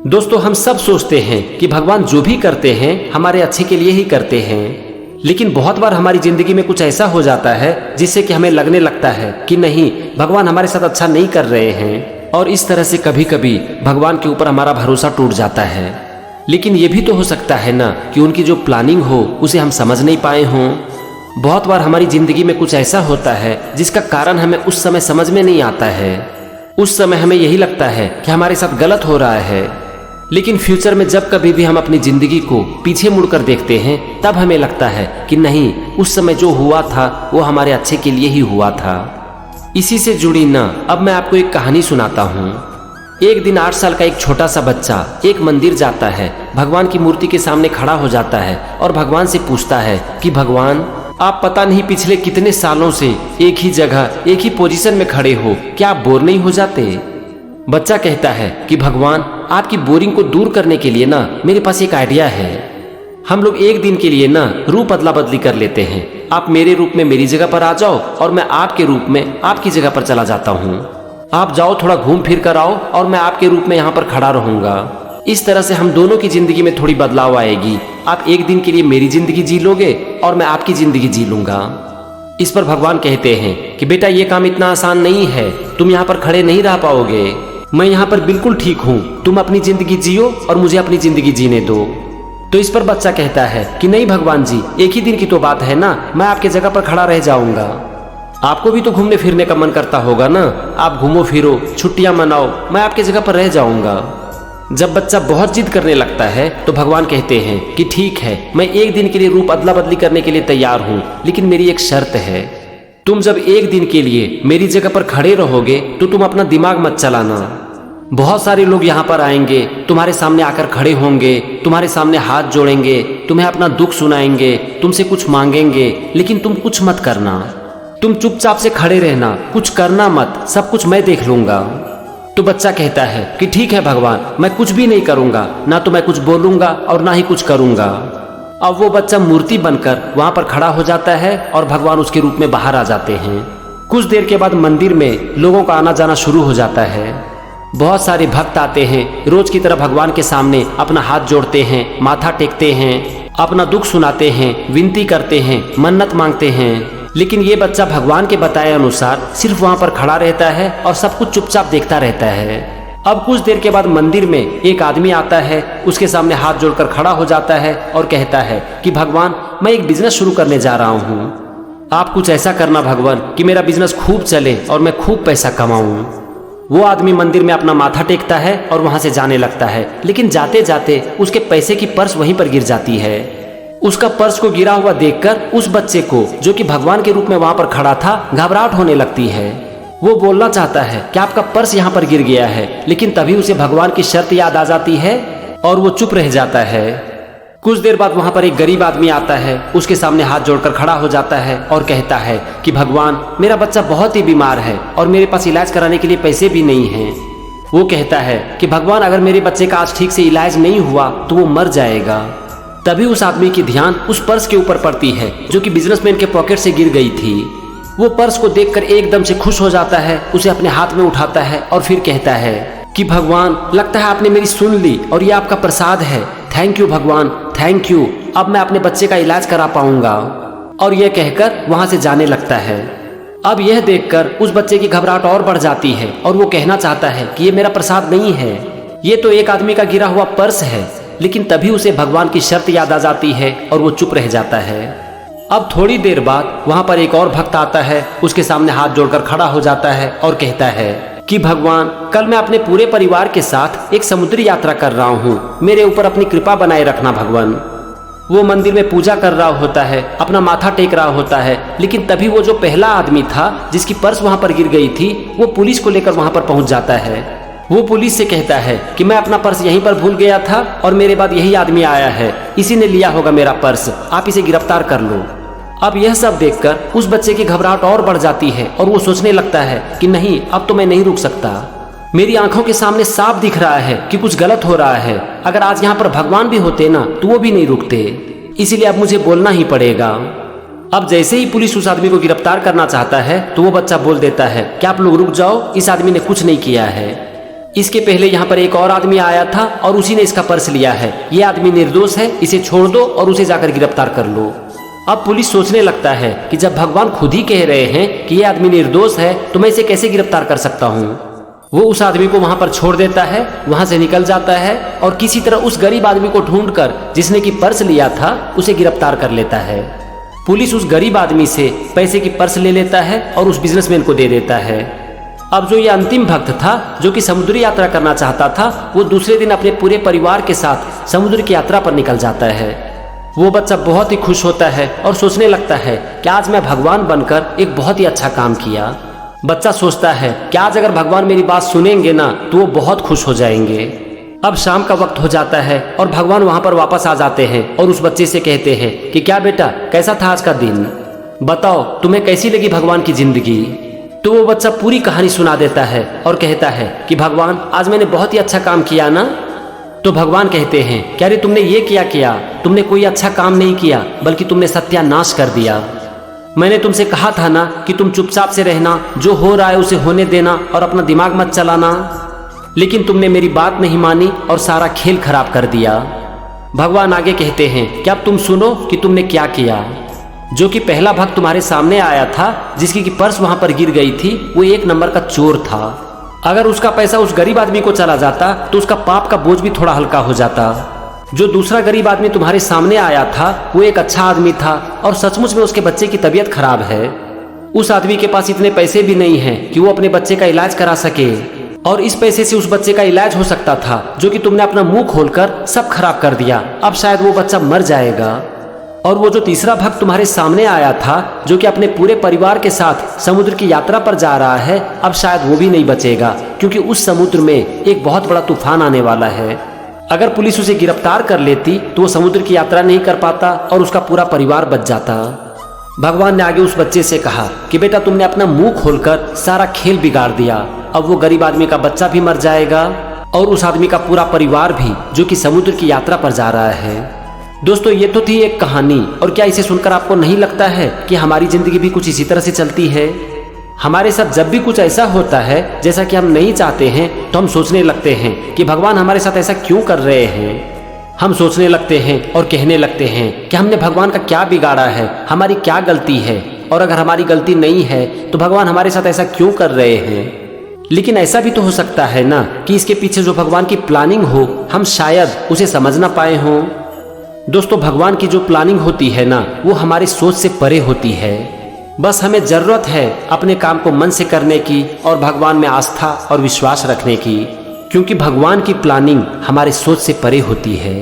दोस्तों, हम सब सोचते हैं कि भगवान जो भी करते हैं हमारे अच्छे के लिए ही करते हैं, लेकिन बहुत बार हमारी जिंदगी में कुछ ऐसा हो जाता है जिससे कि हमें लगने लगता है कि नहीं, भगवान हमारे साथ अच्छा नहीं कर रहे हैं, और इस तरह से कभी कभी भगवान के ऊपर हमारा भरोसा टूट जाता है। लेकिन ये भी तो हो सकता है ना कि उनकी जो प्लानिंग हो उसे हम समझ नहीं पाए हों। बहुत बार हमारी जिंदगी में कुछ ऐसा होता है जिसका कारण हमें उस समय समझ में नहीं आता है। उस समय हमें यही लगता है कि हमारे साथ गलत हो रहा है, लेकिन फ्यूचर में जब कभी भी हम अपनी जिंदगी को पीछे मुड़कर देखते हैं तब हमें लगता है कि नहीं, उस समय जो हुआ था वो हमारे अच्छे के लिए ही हुआ था। इसी से जुड़ी ना अब मैं आपको एक कहानी सुनाता हूँ। एक दिन 8 साल का एक छोटा सा बच्चा एक मंदिर जाता है, भगवान की मूर्ति के सामने खड़ा हो जाता है और भगवान से पूछता है कि भगवान, आप पता नहीं पिछले कितने सालों से एक ही जगह एक ही पोजीशन में खड़े हो, क्या आप बोर नहीं हो जाते? बच्चा कहता है कि भगवान, आपकी बोरिंग को दूर करने के लिए ना मेरे पास एक आइडिया है। हम लोग एक दिन के लिए ना रूप अदला बदली कर लेते हैं। आप मेरे रूप में मेरी जगह पर आ जाओ और मैं आपके रूप में आपकी जगह पर चला जाता हूँ। आप जाओ, थोड़ा घूम फिर कर आओ और मैं आपके रूप में यहाँ पर खड़ा रहूंगा। इस तरह से हम दोनों की जिंदगी में थोड़ी बदलाव आएगी। आप एक दिन के लिए मेरी जिंदगी जी लोगे और मैं आपकी जिंदगी जी लूंगा। इस पर भगवान कहते हैं कि बेटा, ये काम इतना आसान नहीं है, तुम यहाँ पर खड़े नहीं रह पाओगे। मैं यहाँ पर बिल्कुल ठीक हूँ, तुम अपनी जिंदगी जियो और मुझे अपनी जिंदगी जीने दो। तो इस पर बच्चा कहता है कि नहीं भगवान जी, एक ही दिन की तो बात है ना, मैं आपके जगह पर खड़ा रह जाऊंगा। आपको भी तो घूमने फिरने का मन करता होगा ना, आप घूमो फिरो, छुट्टियां मनाओ, मैं आपकी जगह पर रह जाऊंगा। जब बच्चा बहुत जिद करने लगता है तो भगवान कहते हैं कि ठीक है, मैं एक दिन के लिए रूप अदला बदली करने के लिए तैयार हूँ, लेकिन मेरी एक शर्त है। तुम जब एक दिन के लिए मेरी जगह पर खड़े रहोगे तो तुम अपना दिमाग मत चलाना। बहुत सारे लोग यहाँ पर आएंगे, तुम्हारे सामने आकर खड़े होंगे, तुम्हारे सामने हाथ जोड़ेंगे, तुम्हें अपना दुख सुनाएंगे, तुमसे कुछ मांगेंगे, लेकिन तुम कुछ मत करना। तुम चुपचाप से खड़े रहना, कुछ करना मत, सब कुछ मैं देख लूंगा। तो बच्चा कहता है कि ठीक है भगवान, मैं कुछ भी नहीं करूंगा, ना तो मैं कुछ बोलूंगा और ना ही कुछ करूंगा। अब वो बच्चा मूर्ति बनकर वहां पर खड़ा हो जाता है और भगवान उसके रूप में बाहर आ जाते हैं। कुछ देर के बाद मंदिर में लोगों का आना जाना शुरू हो जाता है। बहुत सारे भक्त आते हैं, रोज की तरह भगवान के सामने अपना हाथ जोड़ते हैं, माथा टेकते हैं, अपना दुख सुनाते हैं, विनती करते हैं, मन्नत मांगते हैं। लेकिन ये बच्चा भगवान के बताए अनुसार सिर्फ वहां पर खड़ा रहता है और सब कुछ चुपचाप देखता रहता है। अब कुछ देर के बाद मंदिर में एक आदमी आता है, उसके सामने हाथ जोड़कर खड़ा हो जाता है और कहता है कि भगवान, मैं एक बिजनेस शुरू करने जा रहा हूँ, आप कुछ ऐसा करना भगवान कि मेरा बिजनेस खूब चले और मैं खूब पैसा कमाऊं। वो आदमी मंदिर में अपना माथा टेकता है और वहां से जाने लगता है, लेकिन जाते जाते उसके पैसे की पर्स वहीं पर गिर जाती है। उसका पर्स को गिरा हुआ देखकर उस बच्चे को, जो कि भगवान के रूप में वहां पर खड़ा था, घबराहट होने लगती है। वो बोलना चाहता है कि आपका पर्स यहाँ पर गिर गया है, लेकिन तभी उसे भगवान की शर्त याद आ जाती है और वो चुप रह जाता है। कुछ देर बाद वहां पर एक गरीब आदमी आता है, उसके सामने हाथ जोड़कर खड़ा हो जाता है और कहता है कि भगवान, मेरा बच्चा बहुत ही बीमार है और मेरे पास इलाज कराने के लिए पैसे भी नहीं हैं। वो कहता है कि भगवान, अगर मेरे बच्चे का आज ठीक से इलाज नहीं हुआ तो वो मर जाएगा। तभी उस आदमी की ध्यान उस पर्स के ऊपर पड़ती है जो कि बिजनेसमैन के पॉकेट से गिर गई थी। वो पर्स को देखकर एकदम से खुश हो जाता है, उसे अपने हाथ में उठाता है और फिर कहता है कि भगवान, लगता है आपने मेरी सुन ली और ये आपका प्रसाद है। थैंक यू भगवान, थैंक यू, अब मैं अपने बच्चे का इलाज करा पाऊंगा। और यह कहकर वहां से जाने लगता है। अब यह देखकर उस बच्चे की घबराहट और बढ़ जाती है और वो कहना चाहता है कि ये मेरा प्रसाद नहीं है, ये तो एक आदमी का गिरा हुआ पर्स है। लेकिन तभी उसे भगवान की शर्त याद आ जाती है और वो चुप रह जाता है। अब थोड़ी देर बाद वहां पर एक और भक्त आता है, उसके सामने हाथ जोड़कर खड़ा हो जाता है और कहता है कि भगवान, कल मैं अपने पूरे परिवार के साथ एक समुद्री यात्रा कर रहा हूँ, मेरे ऊपर अपनी कृपा बनाए रखना भगवान। वो मंदिर में पूजा कर रहा होता है, अपना माथा टेक रहा होता है, लेकिन तभी वो जो पहला आदमी था जिसकी पर्स वहां पर गिर गई थी, वो पुलिस को लेकर वहां पर पहुंच जाता है। वो पुलिस से कहता है कि मैं अपना पर्स यहीं पर भूल गया था और मेरे बाद यही आदमी आया है, इसी ने लिया होगा मेरा पर्स, आप इसे गिरफ्तार कर लो। अब यह सब देखकर उस बच्चे की घबराहट और बढ़ जाती है और वो सोचने लगता है कि नहीं, अब तो मैं नहीं रुक सकता। मेरी आंखों के सामने साफ दिख रहा है कि कुछ गलत हो रहा है। अगर आज यहाँ पर भगवान भी होते ना तो वो भी नहीं रुकते, इसीलिए अब मुझे बोलना ही पड़ेगा। अब जैसे ही पुलिस उस आदमी को गिरफ्तार करना चाहता है तो वो बच्चा बोल देता है कि आप लोग रुक जाओ, इस आदमी ने कुछ नहीं किया है। इसके पहले यहाँ पर एक और आदमी आया था और उसी ने इसका पर्स लिया है। ये आदमी निर्दोष है, इसे छोड़ दो और उसे जाकर गिरफ्तार कर लो। अब पुलिस सोचने लगता है कि जब भगवान खुद ही कह रहे हैं कि ये आदमी निर्दोष है तो मैं इसे कैसे गिरफ्तार कर सकता हूँ। वो उस आदमी को वहां पर छोड़ देता है, वहां से निकल जाता है और किसी तरह उस गरीब आदमी को ढूंढकर जिसने की पर्स लिया था उसे गिरफ्तार कर लेता है। पुलिस उस गरीब आदमी से पैसे की पर्स ले लेता है और उस बिजनेसमैन को दे देता है। अब जो ये अंतिम भक्त था जो कि समुद्री यात्रा करना चाहता था, वो दूसरे दिन अपने पूरे परिवार के साथ समुद्र की यात्रा पर निकल जाता है। वो बच्चा बहुत ही खुश होता है और सोचने लगता है कि आज मैं भगवान बनकर एक बहुत ही अच्छा काम किया। बच्चा सोचता है कि आज अगर भगवान मेरी बात सुनेंगे ना तो वो बहुत खुश हो जाएंगे। अब शाम का वक्त हो जाता है और भगवान वहां पर वापस आ जाते हैं और उस बच्चे से कहते हैं कि क्या बेटा, कैसा था आज का दिन, बताओ तुम्हें कैसी लगी भगवान की जिंदगी। तो वो बच्चा पूरी कहानी सुना देता है और कहता है कि भगवान आज मैंने बहुत ही अच्छा काम किया ना। तो भगवान कहते हैं कि अरे तुमने ये किया, तुमने कोई अच्छा काम नहीं किया बल्कि तुमने सत्यानाश कर दिया। मैंने तुमसे कहा था ना कि तुम चुपचाप से रहना, जो हो रहा है उसे होने देना और अपना दिमाग मत चलाना, लेकिन तुमने मेरी बात नहीं मानी और सारा खेल खराब कर दिया। भगवान आगे कहते हैं कि अब तुम सुनो कि तुमने क्या किया। जो कि पहला भक्त तुम्हारे सामने आया था जिसकी की पर्स वहां पर गिर गई थी, वो 1 नंबर का चोर था। अगर उसका पैसा उस गरीब आदमी को चला जाता तो उसका पाप का बोझ भी थोड़ा हल्का हो जाता। जो दूसरा गरीब आदमी तुम्हारे सामने आया था वो एक अच्छा आदमी था और सचमुच में उसके बच्चे की तबीयत खराब है। उस आदमी के पास इतने पैसे भी नहीं हैं कि वो अपने बच्चे का इलाज करा सके और इस पैसे से उस बच्चे का इलाज हो सकता था, जो कि तुमने अपना मुंह खोलकर सब खराब कर दिया। अब शायद वो बच्चा मर जाएगा। और वो जो तीसरा भक्त तुम्हारे सामने आया था जो कि अपने पूरे परिवार के साथ समुद्र की यात्रा पर जा रहा है, अब शायद वो भी नहीं बचेगा क्योंकि उस समुद्र में एक बहुत बड़ा तूफान आने वाला है। अगर पुलिस उसे गिरफ्तार कर लेती तो वो समुद्र की यात्रा नहीं कर पाता और उसका पूरा परिवार बच जाता। भगवान ने आगे उस बच्चे से कहा कि बेटा तुमने अपना मुंह खोलकर सारा खेल बिगाड़ दिया। अब वो गरीब आदमी का बच्चा भी मर जाएगा और उस आदमी का पूरा परिवार भी जो कि समुद्र की यात्रा पर जा रहा है। दोस्तों ये तो थी एक कहानी, और क्या इसे सुनकर आपको नहीं लगता है कि हमारी जिंदगी भी कुछ इसी तरह से चलती है। हमारे साथ जब भी कुछ ऐसा होता है जैसा कि हम नहीं चाहते हैं तो हम सोचने लगते हैं कि भगवान हमारे साथ ऐसा क्यों कर रहे हैं। हम सोचने लगते हैं और कहने लगते हैं कि हमने भगवान का क्या बिगाड़ा है, हमारी क्या गलती है, और अगर हमारी गलती नहीं है तो भगवान हमारे साथ ऐसा क्यों कर रहे हैं। लेकिन ऐसा भी तो हो सकता है ना कि इसके पीछे जो भगवान की प्लानिंग हो हम शायद उसे समझ ना पाए हों। दोस्तों भगवान की जो प्लानिंग होती है ना वो हमारी सोच से परे होती है। बस हमें जरूरत है अपने काम को मन से करने की और भगवान में आस्था और विश्वास रखने की, क्योंकि भगवान की प्लानिंग हमारे सोच से परे होती है।